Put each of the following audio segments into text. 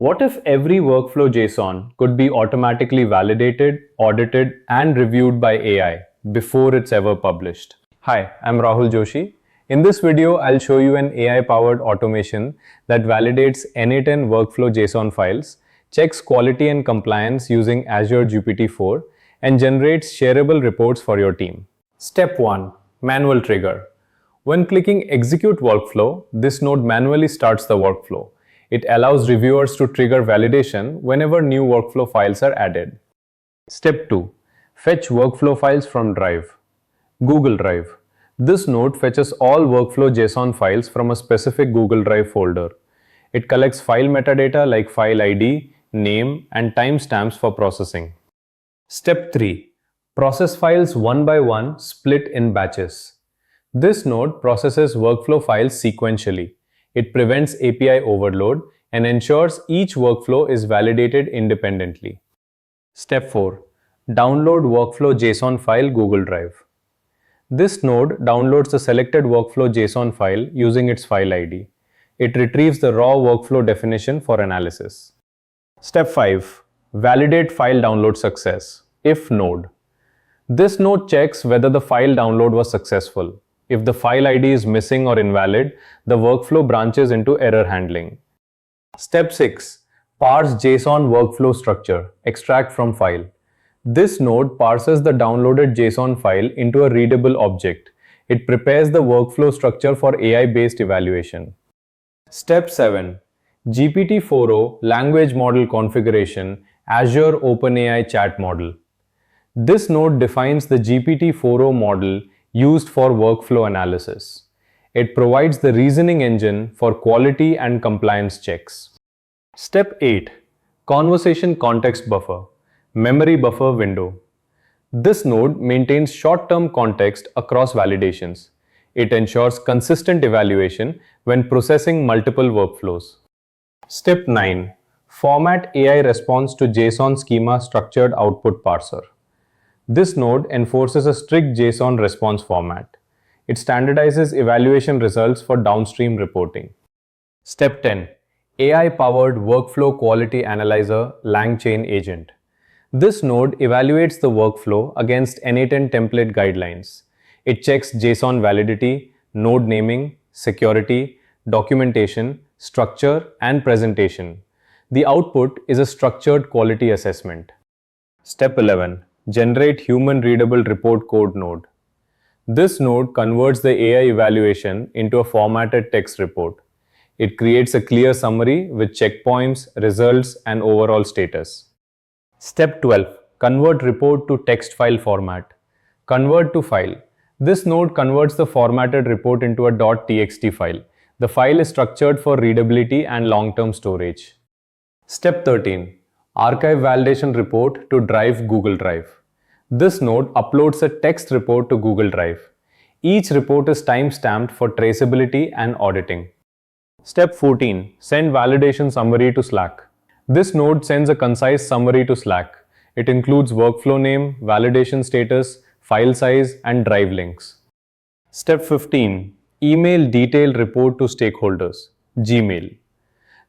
What if every workflow JSON could be automatically validated, audited, and reviewed by AI before it's ever published? Hi, I'm Rahul Joshi. In this video, I'll show you an AI-powered automation that validates n8n workflow JSON files, checks quality and compliance using Azure GPT-4, and generates shareable reports for your team. Step 1. Manual trigger. When clicking Execute Workflow, this node manually starts the workflow. It allows reviewers to trigger validation whenever new workflow files are added. Step 2. Fetch workflow files from Drive. Google Drive. This node fetches all workflow JSON files from a specific Google Drive folder. It collects file metadata like file ID, name, and timestamps for processing. Step 3. Process files one by one, split in batches. This node processes workflow files sequentially. It prevents API overload and ensures each workflow is validated independently. Step 4. Download workflow JSON file Google Drive. This node downloads the selected workflow JSON file using its file ID. It retrieves the raw workflow definition for analysis. Step 5. Validate file download success, if node. This node checks whether the file download was successful. If the file ID is missing or invalid, the workflow branches into error handling. Step 6. Parse JSON workflow structure, extract from file. This node parses the downloaded JSON file into a readable object. It prepares the workflow structure for AI-based evaluation. Step 7. GPT-4o language model configuration, Azure OpenAI chat model. This node defines the GPT-4o model used for workflow analysis. It provides the reasoning engine for quality and compliance checks. Step 8. Conversation context buffer, memory buffer window. This node maintains short-term context across validations. It ensures consistent evaluation when processing multiple workflows. Step 9. Format AI response to JSON schema structured output parser. This node enforces a strict JSON response format. It standardizes evaluation results for downstream reporting. Step 10. AI-powered Workflow Quality Analyzer LangChain agent. This node evaluates the workflow against n8n template guidelines. It checks JSON validity, node naming, security, documentation, structure, and presentation. The output is a structured quality assessment. Step 11. Generate human-readable report code node. This node converts the AI evaluation into a formatted text report. It creates a clear summary with checkpoints, results, and overall status. Step 12. Convert report to text file format. Convert to file. This node converts the formatted report into a .txt file. The file is structured for readability and long-term storage. Step 13. Archive validation report to Drive Google Drive. This node uploads a text report to Google Drive. Each report is time-stamped for traceability and auditing. Step 14. Send validation summary to Slack. This node sends a concise summary to Slack. It includes workflow name, validation status, file size, and drive links. Step 15. Email detailed report to stakeholders, Gmail.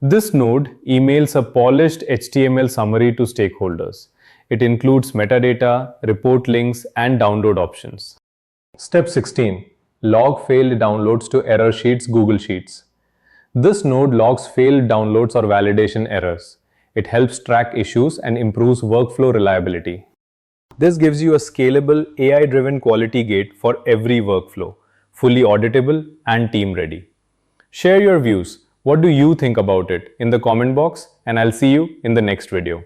This node emails a polished HTML summary to stakeholders. It includes metadata, report links, and download options. Step 16. Log failed downloads to error sheets Google Sheets. This node logs failed downloads or validation errors. It helps track issues and improves workflow reliability. This gives you a scalable, AI-driven quality gate for every workflow, fully auditable and team-ready. Share your views. What do you think about it in the comment box, and I'll see you in the next video.